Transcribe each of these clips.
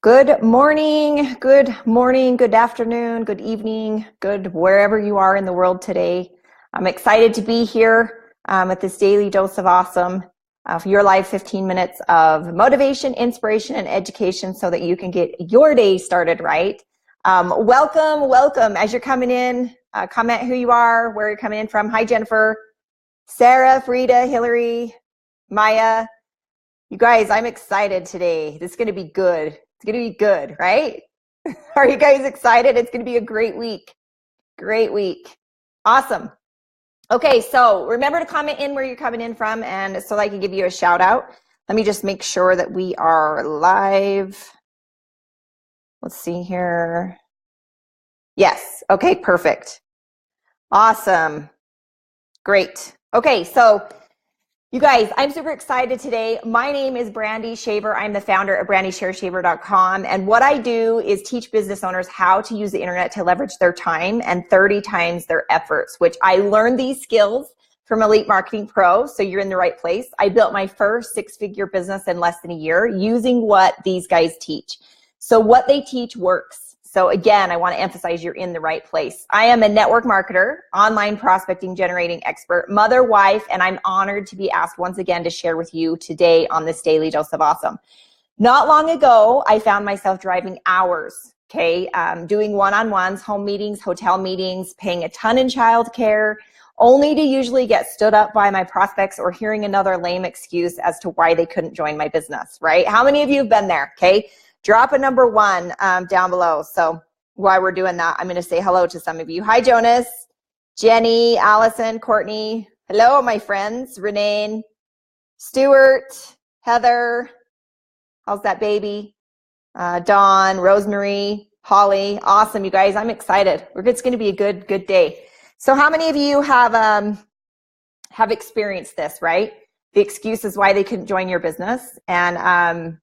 Good morning, good afternoon, good evening, good wherever you are in the world today. I'm excited to be here at this daily dose of awesome for your live 15 minutes of motivation, inspiration, and education so that you can get your day started right. Welcome. As you're coming in, comment who you are, where you're coming in from. Hi, Jennifer, Sarah, Frida, Hillary, Maya. You guys, I'm excited today. This is going to be good. It's going to be good, right? Are you guys excited? It's going to be a great week. Great week. Awesome. Okay, so remember to comment in where you're coming in from, and so that I can give you a shout out. Let me just make sure that we are live. Let's see here. Yes. Okay, perfect. Awesome. Great. Okay, so you guys, I'm super excited today. My name is Brandy Shaver. I'm the founder of brandyshaver.com. And what I do is teach business owners how to use the internet to leverage their time and 30 times their efforts, which I learned these skills from Elite Marketing Pro. So you're in the right place. I built my first six-figure business in less than a year using what these guys teach. So what they teach works. So again, I want to emphasize you're in the right place. I am a network marketer, online prospecting generating expert, mother, wife, and I'm honored to be asked once again to share with you today on this daily dose of awesome. Not long ago, I found myself driving hours, doing one-on-ones, home meetings, hotel meetings, paying a ton in childcare, only to usually get stood up by my prospects or hearing another lame excuse as to why they couldn't join my business, right? How many of you have been there, Drop a number one down below. So while we're doing that, I'm going to say hello to some of you. Hi, Jonas, Jenny, Allison, Courtney. Hello, my friends. Renee, Stuart, Heather. How's that baby? Dawn, Rosemary, Holly. Awesome, you guys. I'm excited. It's going to be a good day. So how many of you have experienced this, right? The excuses why they couldn't join your business. And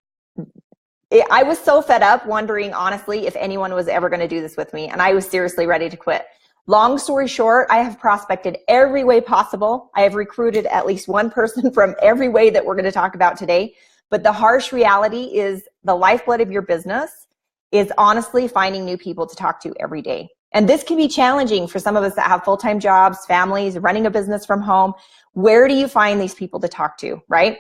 I was so fed up wondering, honestly, if anyone was ever going to do this with me. And I was seriously ready to quit. Long story short, I have prospected every way possible. I have recruited at least one person from every way that we're going to talk about today. But the harsh reality is the lifeblood of your business is honestly finding new people to talk to every day. And this can be challenging for some of us that have full-time jobs, families, running a business from home. Where do you find these people to talk to, right?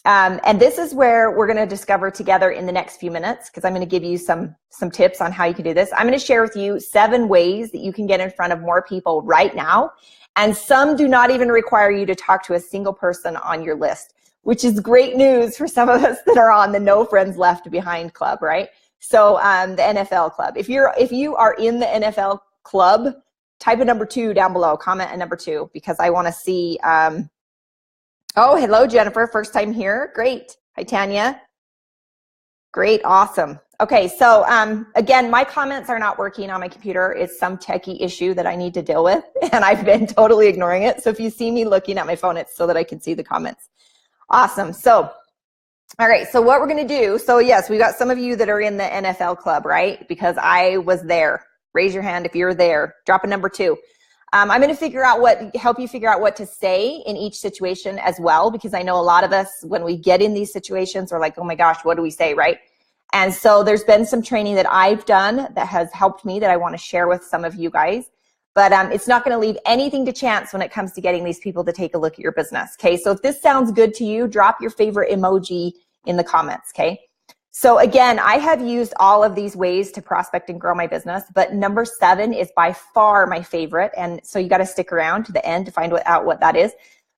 And this is where we're going to discover together in the next few minutes, because I'm going to give you some tips on how you can do this. I'm going to share with you 7 ways that you can get in front of more people right now. And some do not even require you to talk to a single person on your list, which is great news for some of us that are on the No Friends Left Behind club, right? So the NFL club. If you are in the NFL club, type a number 2 down below, comment a number 2, because I want to see oh, hello, Jennifer. First time here. Great. Hi, Tanya. Great. Awesome. Okay. So again, my comments are not working on my computer. It's some techie issue that I need to deal with, and I've been totally ignoring it. So if you see me looking at my phone, it's so that I can see the comments. Awesome. So, all right. So what we're going to do. So yes, we got some of you that are in the NFL club, right? Because I was there. Raise your hand if you're there. Drop a number 2. I'm going to help you figure out what to say in each situation as well, because I know a lot of us, when we get in these situations, are like, oh my gosh, what do we say, right? And so there's been some training that I've done that has helped me that I want to share with some of you guys. But it's not going to leave anything to chance when it comes to getting these people to take a look at your business, okay? So if this sounds good to you, drop your favorite emoji in the comments, okay? So again, I have used all of these ways to prospect and grow my business, but number 7 is by far my favorite. And so you got to stick around to the end to find out what that is.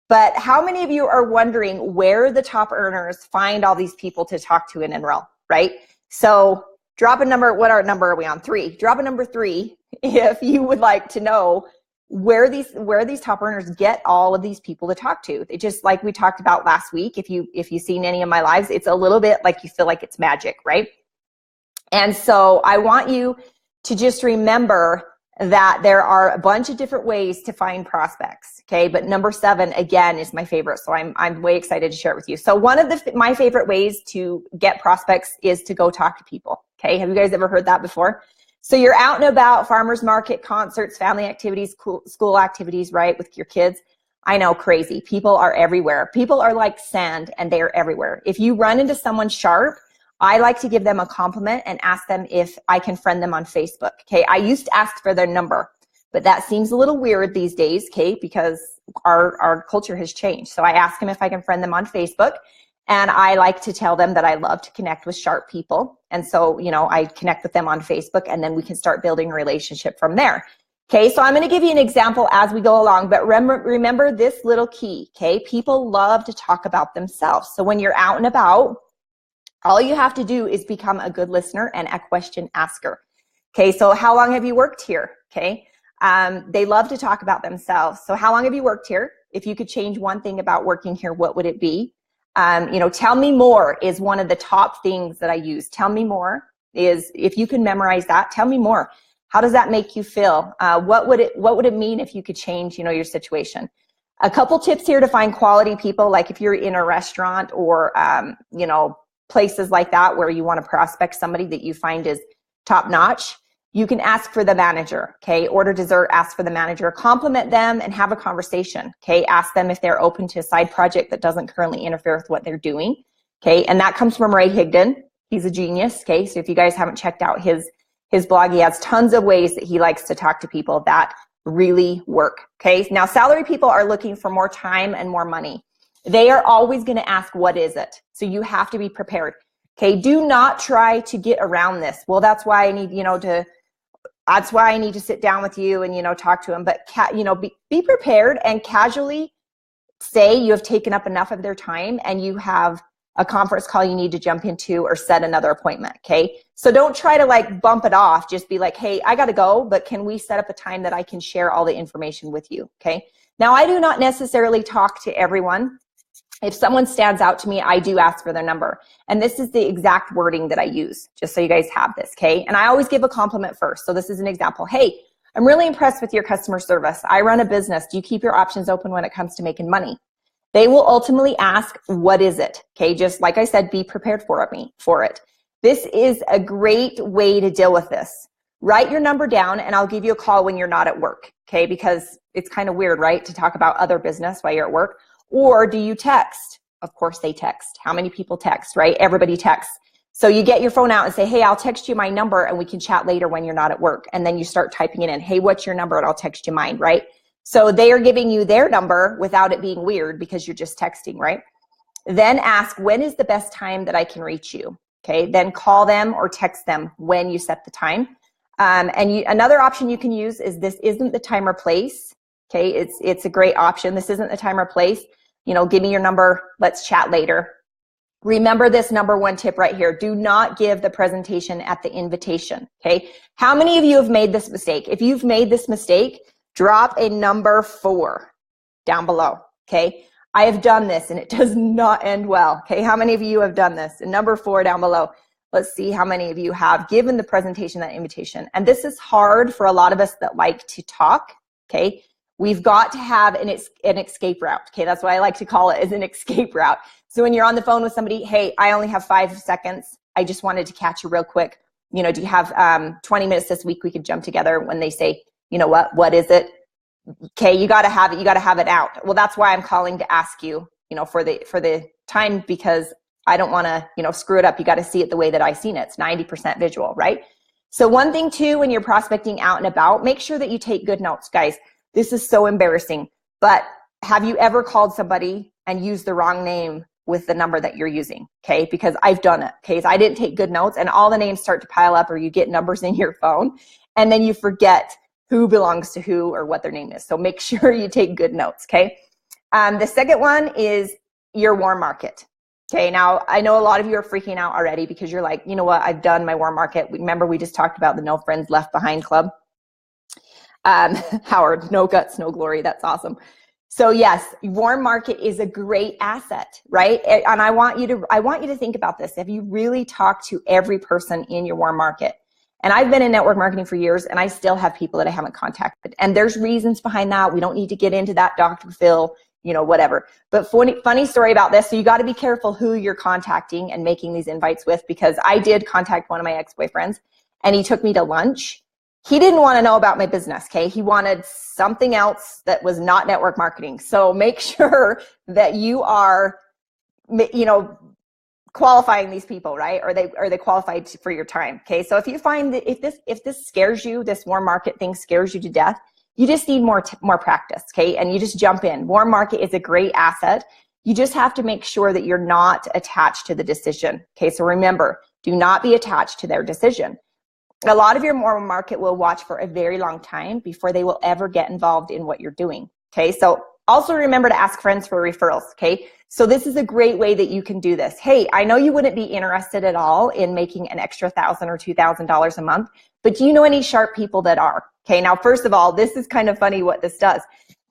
But how many of you are wondering where the top earners find all these people to talk to and enroll, right? So drop a number. What number are we on? 3. Drop a number 3 if you would like to know where these top earners get all of these people to talk to. It just, like we talked about last week, if you've seen any of my lives, it's a little bit like you feel like it's magic, right? And so I want you to just remember that there are a bunch of different ways to find prospects, okay? But number 7, again, is my favorite, so I'm way excited to share it with you. So one of my favorite ways to get prospects is to go talk to people, okay? Have you guys ever heard that before? So you're out and about, farmers market, concerts, family activities, school activities, right, with your kids. I know, crazy. People are everywhere. People are like sand, and they are everywhere. If you run into someone sharp, I like to give them a compliment and ask them if I can friend them on Facebook. Okay. I used to ask for their number, but that seems a little weird these days, okay, because our culture has changed. So I ask them if I can friend them on Facebook. And I like to tell them that I love to connect with sharp people. And so, I connect with them on Facebook, and then we can start building a relationship from there. Okay, so I'm going to give you an example as we go along, but remember this little key, okay? People love to talk about themselves. So when you're out and about, all you have to do is become a good listener and a question asker. Okay, so how long have you worked here? Okay, they love to talk about themselves. So how long have you worked here? If you could change one thing about working here, what would it be? Tell me more is one of the top things that I use. Tell me more is, if you can memorize that, tell me more. How does that make you feel? What would it mean if you could change, your situation? A couple tips here to find quality people, like if you're in a restaurant or, places like that where you want to prospect somebody that you find is top notch, you can ask for the manager, okay? Order dessert, ask for the manager, compliment them and have a conversation, okay? Ask them if they're open to a side project that doesn't currently interfere with what they're doing, okay? And that comes from Ray Higdon. He's a genius, okay? So if you guys haven't checked out his blog, he has tons of ways that he likes to talk to people that really work, okay? Now, salary people are looking for more time and more money. They are always going to ask, what is it? So you have to be prepared, okay? Do not try to get around this. Well, that's why I need, that's why I need to sit down with you and, talk to them. But, be prepared and casually say you have taken up enough of their time and you have a conference call you need to jump into or set another appointment, okay? So don't try to bump it off. Just be like, hey, I got to go, but can we set up a time that I can share all the information with you, okay? Now, I do not necessarily talk to everyone. If someone stands out to me, I do ask for their number. And this is the exact wording that I use, just so you guys have this, okay? And I always give a compliment first. So this is an example. Hey, I'm really impressed with your customer service. I run a business. Do you keep your options open when it comes to making money? They will ultimately ask, what is it? Okay, just like I said, be prepared for it. This is a great way to deal with this. Write your number down and I'll give you a call when you're not at work, okay? Because it's kind of weird, right, to talk about other business while you're at work. Or do you text? Of course they text. How many people text, right? Everybody texts. So you get your phone out and say, hey, I'll text you my number and we can chat later when you're not at work. And then you start typing it in. Hey, what's your number? And I'll text you mine, right? So they are giving you their number without it being weird because you're just texting, right? Then ask, when is the best time that I can reach you? Okay, then call them or text them when you set the time. Another option you can use is, this isn't the time or place. Okay, it's a great option. This isn't the time or place. Give me your number. Let's chat later. Remember this number one tip right here. Do not give the presentation at the invitation. Okay, how many of you have made this mistake? If you've made this mistake, drop a number 4 down below, okay? I have done this and it does not end well, okay? How many of you have done this? And number 4 down below. Let's see how many of you have given the presentation that invitation. And this is hard for a lot of us that like to talk, okay? We've got to have an escape route, okay? That's what I like to call it, is an escape route. So when you're on the phone with somebody, hey, I only have 5 seconds. I just wanted to catch you real quick. Do you have 20 minutes this week we could jump together? When they say, what is it? Okay, you got to have it out. Well, that's why I'm calling to ask you, for the time, because I don't want to, screw it up. You got to see it the way that I seen it. It's 90% visual, right? So one thing too, when you're prospecting out and about, make sure that you take good notes, guys. This is so embarrassing, but have you ever called somebody and used the wrong name with the number that you're using? Okay, because I've done it. Okay, so I didn't take good notes and all the names start to pile up, or you get numbers in your phone and then you forget who belongs to who or what their name is. So make sure you take good notes, okay? The second one is your warm market. Okay, now I know a lot of you are freaking out already because you're like, you know what, I've done my warm market. Remember we just talked about the No Friends Left Behind Club? Howard, no guts, no glory. That's awesome. So yes, warm market is a great asset, right? And I want you to think about this. Have you really talked to every person in your warm market? And I've been in network marketing for years and I still have people that I haven't contacted. And there's reasons behind that. We don't need to get into that, Dr. Phil, whatever. But funny story about this. So you got to be careful who you're contacting and making these invites with, because I did contact one of my ex-boyfriends and he took me to lunch. He didn't want to know about my business, okay? He wanted something else that was not network marketing. So make sure that you are, qualifying these people, right? Are they qualified for your time? Okay. So if you find that if this scares you, this warm market thing scares you to death, you just need more practice. Okay. And you just jump in. Warm market is a great asset. You just have to make sure that you're not attached to the decision. Okay. So remember, do not be attached to their decision. A lot of your warm market will watch for a very long time before they will ever get involved in what you're doing. Okay. So also remember to ask friends for referrals. Okay. So this is a great way that you can do this. Hey, I know you wouldn't be interested at all in making an extra $1,000 or $2,000 a month, but do you know any sharp people that are? Okay. Now, first of all, this is kind of funny what this does.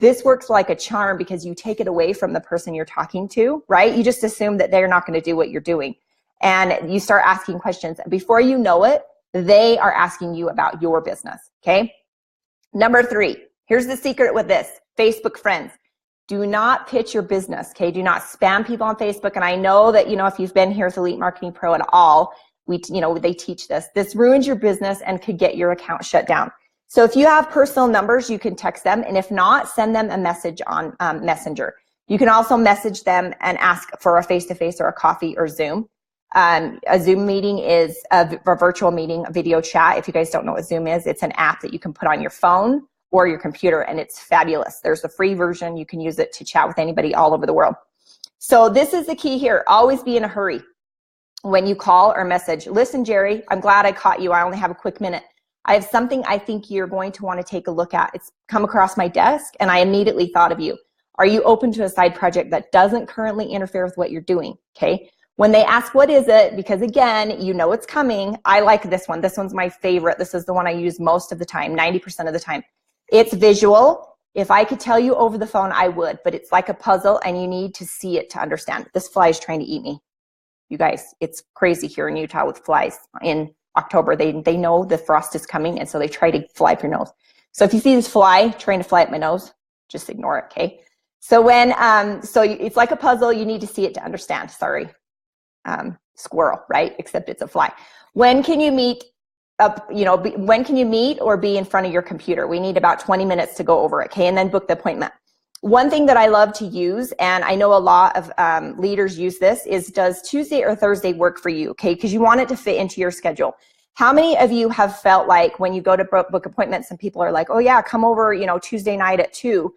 This works like a charm because you take it away from the person you're talking to, right? You just assume that they're not going to do what you're doing. And you start asking questions. Before you know it, they are asking you about your business. Okay. Number 3, here's the secret with this: Facebook friends. Do not pitch your business, okay? Do not spam people on Facebook. And I know that, if you've been here with Elite Marketing Pro at all, they teach this. This ruins your business and could get your account shut down. So if you have personal numbers, you can text them. And if not, send them a message on Messenger. You can also message them and ask for a face-to-face or a coffee or Zoom. A Zoom meeting is a virtual meeting, a video chat. If you guys don't know what Zoom is, it's an app that you can put on your phone or your computer, and it's fabulous. There's a free version. You can use it to chat with anybody all over the world. So this is the key here. Always be in a hurry when you call or message. Listen, Jerry, I'm glad I caught you. I only have a quick minute. I have something I think you're going to want to take a look at. It's come across my desk, and I immediately thought of you. Are you open to a side project that doesn't currently interfere with what you're doing? Okay. When they ask, what is it? Because again, it's coming. I like this one. This one's my favorite. This is the one I use most of the time, 90% of the time. It's visual. If I could tell you over the phone, I would, but it's like a puzzle and you need to see it to understand. This fly is trying to eat me. You guys, it's crazy here in Utah with flies in October. They know the frost is coming, and so they try to fly up your nose. So if you see this fly trying to fly up my nose, just ignore it, okay? So it's like a puzzle. You need to see it to understand. Sorry. Squirrel, right? Except it's a fly. When can you meet when can you meet or be in front of your computer? We need about 20 minutes to go over it, okay? And then book the appointment. One thing that I love to use, and I know a lot of leaders use this, is does Tuesday or Thursday work for you, okay? Because you want it to fit into your schedule. How many of you have felt like when you go to book appointments and people are like, oh yeah, come over, Tuesday night at 2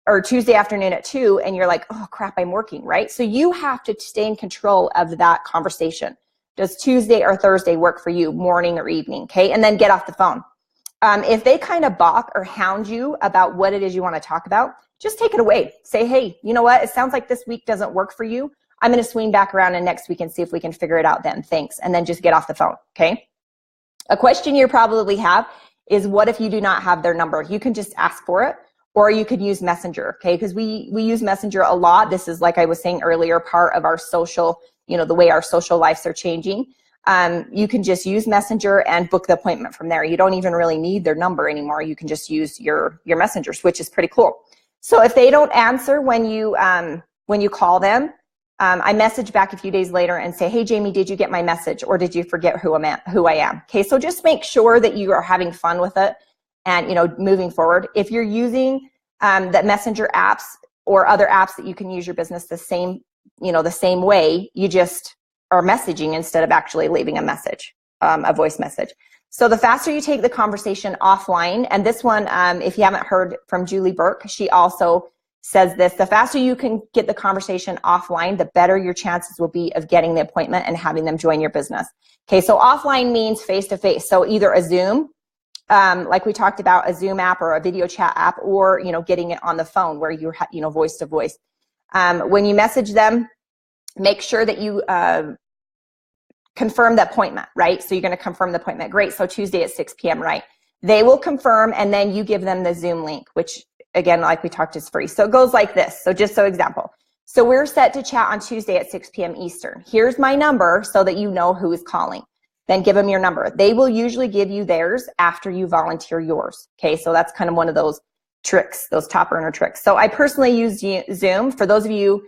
or Tuesday afternoon at 2, and you're like, oh crap, I'm working, right? So you have to stay in control of that conversation. Does Tuesday or Thursday work for you, morning or evening, okay? And then get off the phone. If they kind of balk or hound you about what it is you want to talk about, just take it away. Say, hey, you know what? It sounds like this week doesn't work for you. I'm going to swing back around and next week and see if we can figure it out then. Thanks. And then just get off the phone, okay? A question you probably have is, what if you do not have their number? You can just ask for it, or you could use Messenger, okay? Because we use Messenger a lot. This is, like I was saying earlier, part of our social, the way our social lives are changing. You can just use Messenger and book the appointment from there. You don't even really need their number anymore. You can just use your Messenger, which is pretty cool. So if they don't answer when you call them, I message back a few days later and say, hey, Jamie, did you get my message, or did you forget who I am? Okay, so just make sure that you are having fun with it and, moving forward. If you're using the Messenger apps or other apps that you can use your business the same way, you just are messaging instead of actually leaving a message, a voice message. So the faster you take the conversation offline, and this one, if you haven't heard from Julie Burke, she also says this: the faster you can get the conversation offline, the better your chances will be of getting the appointment and having them join your business. Okay, so offline means face-to-face. So either a Zoom, like we talked about, a Zoom app or a video chat app, or, getting it on the phone where you're, voice to voice. When you message them, make sure that you confirm the appointment, right? So you're going to confirm the appointment. Great. So Tuesday at 6 p.m., right? They will confirm, and then you give them the Zoom link, which, again, like we talked, is free. So it goes like this. So just so example. So we're set to chat on Tuesday at 6 p.m. Eastern. Here's my number so that you know who is calling. Then give them your number. They will usually give you theirs after you volunteer yours. Okay, so that's kind of one of those tricks, those top earner tricks. So I personally use Zoom. For those of you,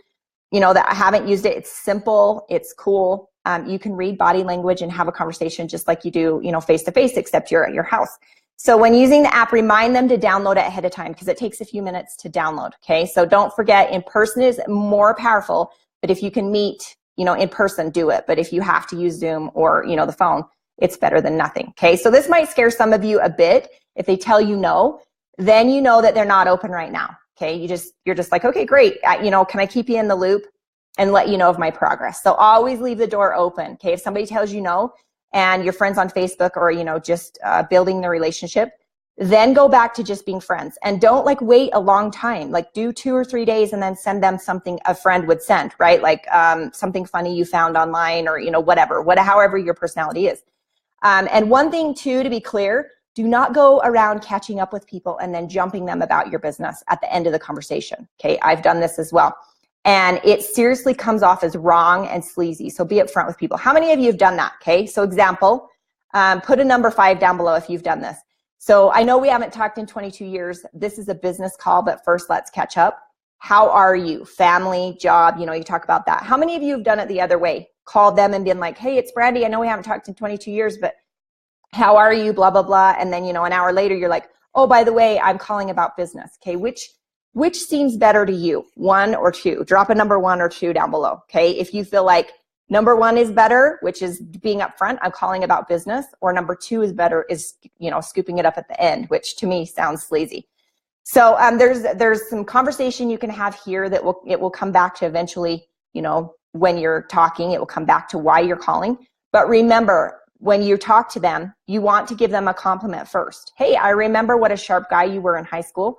that haven't used it, it's simple, it's cool. You can read body language and have a conversation just like you do, face-to-face, except you're at your house. So when using the app, remind them to download it ahead of time because it takes a few minutes to download, okay? So don't forget, in person is more powerful, but if you can meet in person, do it. But if you have to use Zoom or, the phone, it's better than nothing. Okay. So this might scare some of you a bit. If they tell you no, then you know that they're not open right now. Okay. You're just like, okay, great. Can I keep you in the loop and let you know of my progress? So always leave the door open. Okay. If somebody tells you no and your friends on Facebook or, just building the relationship, then go back to just being friends, and don't wait a long time. Do 2 or 3 days and then send them something a friend would send, right? Something funny you found online or, however your personality is. And one thing too, to be clear, do not go around catching up with people and then jumping them about your business at the end of the conversation. Okay. I've done this as well. And it seriously comes off as wrong and sleazy. So be upfront with people. How many of you have done that? Okay. So example, put a number 5 down below if you've done this. So I know we haven't talked in 22 years. This is a business call, but first let's catch up. How are you? Family, job, you talk about that. How many of you have done it the other way? Called them and been like, hey, it's Brandy. I know we haven't talked in 22 years, but how are you? Blah, blah, blah. And then, an hour later, you're like, oh, by the way, I'm calling about business. Okay. Which seems better to you? 1 or 2? Drop a number 1 or 2 down below. Okay. If you feel like number 1 is better, which is being upfront, I'm calling about business, or number 2 is better, is, scooping it up at the end, which to me sounds sleazy. So there's some conversation you can have here that will come back to eventually, when you're talking, it will come back to why you're calling. But remember, when you talk to them, you want to give them a compliment first. Hey, I remember what a sharp guy you were in high school.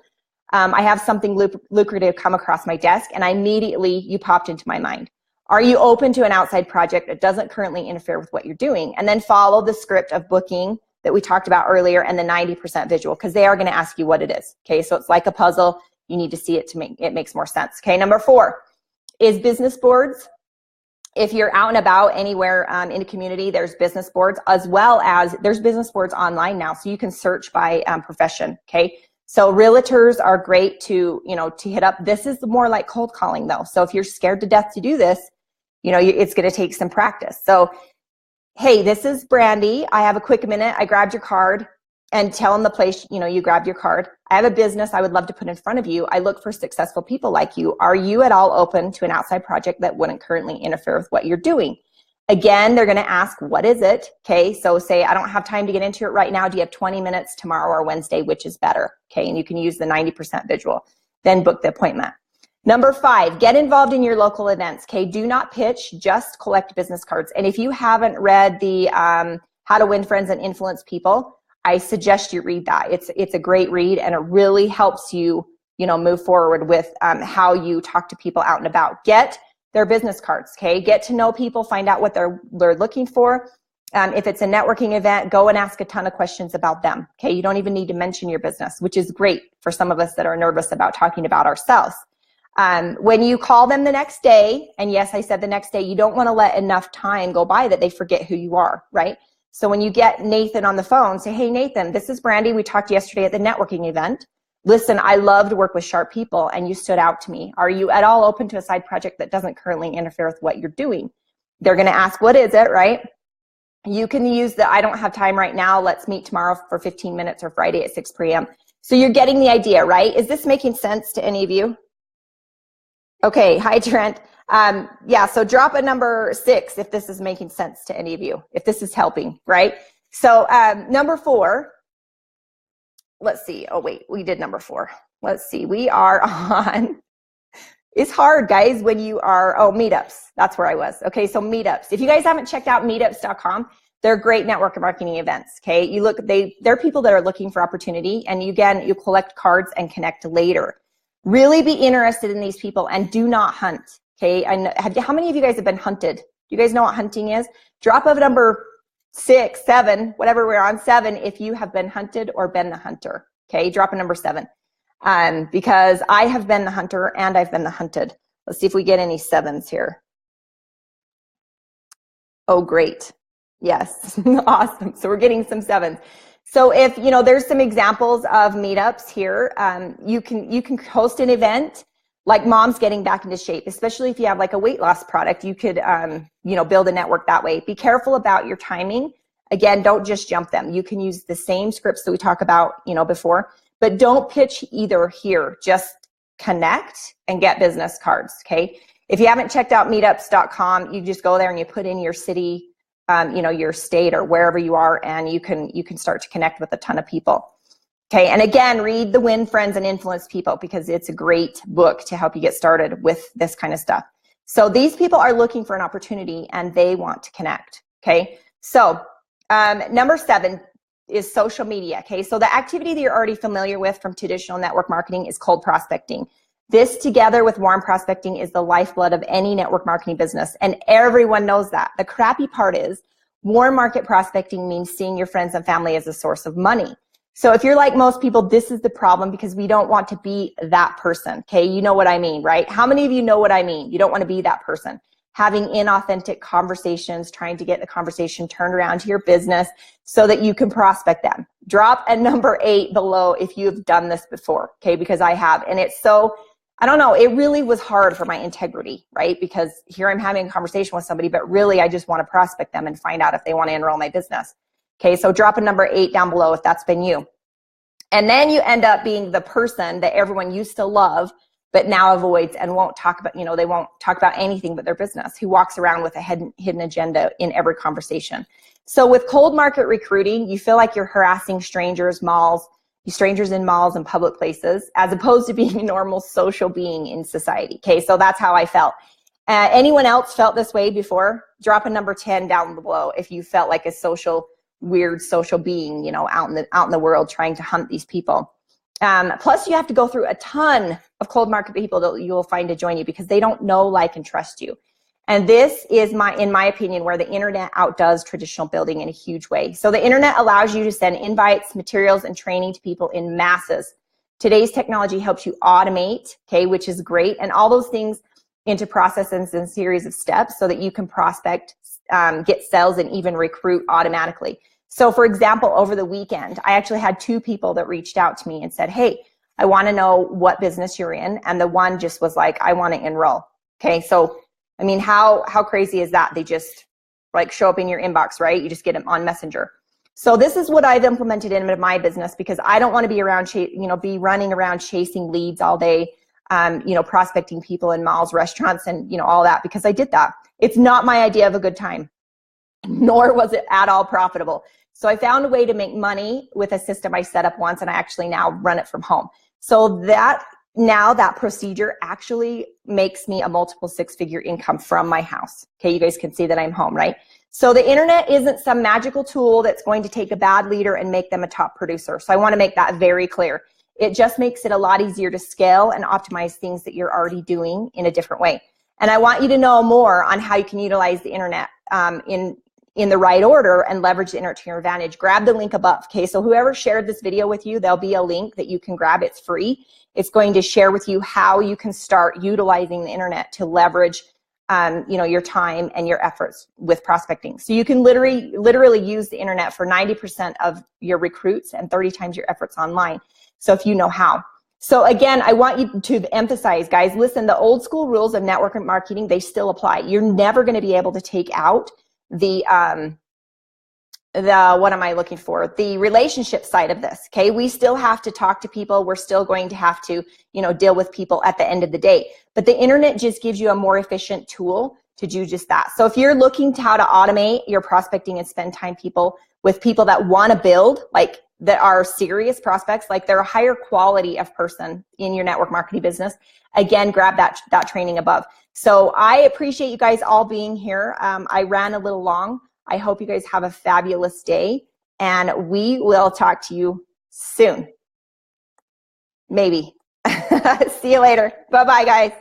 I have something lucrative come across my desk, and immediately you popped into my mind. Are you open to an outside project that doesn't currently interfere with what you're doing? And then follow the script of booking that we talked about earlier and the 90% visual, because they are going to ask you what it is. Okay, so it's like a puzzle. You need to see it to make it makes more sense. Okay, number 4 is business boards. If you're out and about anywhere in a community, there's business boards, as well as there's business boards online now, so you can search by profession. Okay, so realtors are great to hit up. This is more like cold calling though. So if you're scared to death to do this, it's going to take some practice. So, hey, this is Brandy. I have a quick minute. I grabbed your card, and tell them the place, you grabbed your card. I have a business I would love to put in front of you. I look for successful people like you. Are you at all open to an outside project that wouldn't currently interfere with what you're doing? Again, they're going to ask, what is it? Okay. So say, I don't have time to get into it right now. Do you have 20 minutes tomorrow or Wednesday? Which is better? Okay. And you can use the 90% visual, then book the appointment. Number 5, get involved in your local events. Okay, do not pitch, just collect business cards. And if you haven't read the How to Win Friends and Influence People, I suggest you read that. It's a great read, and it really helps you, move forward with how you talk to people out and about. Get their business cards. Okay, get to know people, find out what they're looking for. If it's a networking event, go and ask a ton of questions about them. Okay, you don't even need to mention your business, which is great for some of us that are nervous about talking about ourselves. When you call them the next day, and yes, I said the next day, you don't want to let enough time go by that they forget who you are, right? So when you get Nathan on the phone, say, hey, Nathan, this is Brandy. We talked yesterday at the networking event. Listen, I love to work with sharp people, and you stood out to me. Are you at all open to a side project that doesn't currently interfere with what you're doing? They're going to ask, what is it, right? You can use the, I don't have time right now. Let's meet tomorrow for 15 minutes or Friday at 6 p.m. So you're getting the idea, right? Is this making sense to any of you? Okay, hi Trent. Yeah, so drop a number 6 if this is making sense to any of you, if this is helping, right? So number 4, let's see. Oh wait, we did number 4. Let's see, we are on, it's hard guys when you are, oh, meetups, that's where I was. Okay, so meetups. If you guys haven't checked out meetups.com, they're great network marketing events, okay? You look, they're people that are looking for opportunity, and you collect cards and connect later. Really be interested in these people and do not hunt, okay? How many of you guys have been hunted? Do you guys know what hunting is? Drop a number 6, 7, whatever we're on, 7 if you have been hunted or been the hunter, okay? Drop a number 7 because I have been the hunter and I've been the hunted. Let's see if we get any 7s here. Oh, great. Yes, awesome. So we're getting some 7s. So if, there's some examples of meetups here. You can host an event like Moms Getting Back into Shape, especially if you have like a weight loss product. You could, build a network that way. Be careful about your timing. Again, don't just jump them. You can use the same scripts that we talked about, before, but don't pitch either here. Just connect and get business cards, okay? If you haven't checked out meetups.com, you just go there and you put in your city, your state or wherever you are, and you can start to connect with a ton of people. Okay, and again, read the Win Friends and Influence People, because it's a great book to help you get started with this kind of stuff. So these people are looking for an opportunity and they want to connect. Okay, so number 7 is social media. Okay, so the activity that you're already familiar with from traditional network marketing is cold prospecting. This, together with warm prospecting, is the lifeblood of any network marketing business, and everyone knows that. The crappy part is warm market prospecting means seeing your friends and family as a source of money. So if you're like most people, this is the problem, because we don't want to be that person. Okay, you know what I mean, right? How many of you know what I mean? You don't want to be that person. Having inauthentic conversations, trying to get the conversation turned around to your business so that you can prospect them. Drop a number 8 below if you've done this before, okay? Because I have, and it's so, I don't know, it really was hard for my integrity, right? Because here I'm having a conversation with somebody, but really I just want to prospect them and find out if they want to enroll in my business. Okay, so drop a number 8 down below if that's been you. And then you end up being the person that everyone used to love, but now avoids and won't talk about, they won't talk about anything but their business, who walks around with a hidden agenda in every conversation. So with cold market recruiting, you feel like you're harassing strangers in malls and public places, as opposed to being a normal social being in society. Okay, so that's how I felt. Anyone else felt this way before? Drop a number 10 down below if you felt like a weird social being, out in the world trying to hunt these people. Plus, you have to go through a ton of cold market people that you will find to join you, because they don't know, like, and trust you. And this is, in my opinion, where the internet outdoes traditional building in a huge way. So the internet allows you to send invites, materials, and training to people in masses. Today's technology helps you automate, okay, which is great, and all those things into processes and series of steps so that you can prospect, get sales, and even recruit automatically. So for example, over the weekend, I actually had 2 people that reached out to me and said, hey, I want to know what business you're in. And the one just was like, I want to enroll. Okay, so I mean, how crazy is that? They just like show up in your inbox, right? You just get them on Messenger. So this is what I've implemented into my business, because I don't want to be around, be running around chasing leads all day, prospecting people in malls, restaurants, and all that, because I did that. It's not my idea of a good time, nor was it at all profitable. So I found a way to make money with a system I set up once, and I actually now run it from home. So that procedure actually makes me a multiple 6-figure income from my house. Okay, you guys can see that I'm home, right? So the internet isn't some magical tool that's going to take a bad leader and make them a top producer. So I want to make that very clear. It just makes it a lot easier to scale and optimize things that you're already doing in a different way. And I want you to know more on how you can utilize the internet in the right order and leverage the internet to your advantage. Grab the link above. Okay, so whoever shared this video with you, there'll be a link that you can grab. It's free. It's going to share with you how you can start utilizing the internet to leverage your time and your efforts with prospecting. So you can literally use the internet for 90% of your recruits and 30 times your efforts online. So if you know how. So again, I want you to emphasize, guys, listen, the old school rules of network marketing, they still apply. You're never going to be able to take out the what am I looking for? The relationship side of this. Okay, we still have to talk to people. We're still going to have to, deal with people at the end of the day. But the internet just gives you a more efficient tool to do just that. So if you're looking to how to automate your prospecting and spend time with people that want to build, like that are serious prospects, like they're a higher quality of person in your network marketing business, again, grab that training above. So I appreciate you guys all being here. I ran a little long. I hope you guys have a fabulous day, and we will talk to you soon. Maybe. See you later. Bye-bye, guys.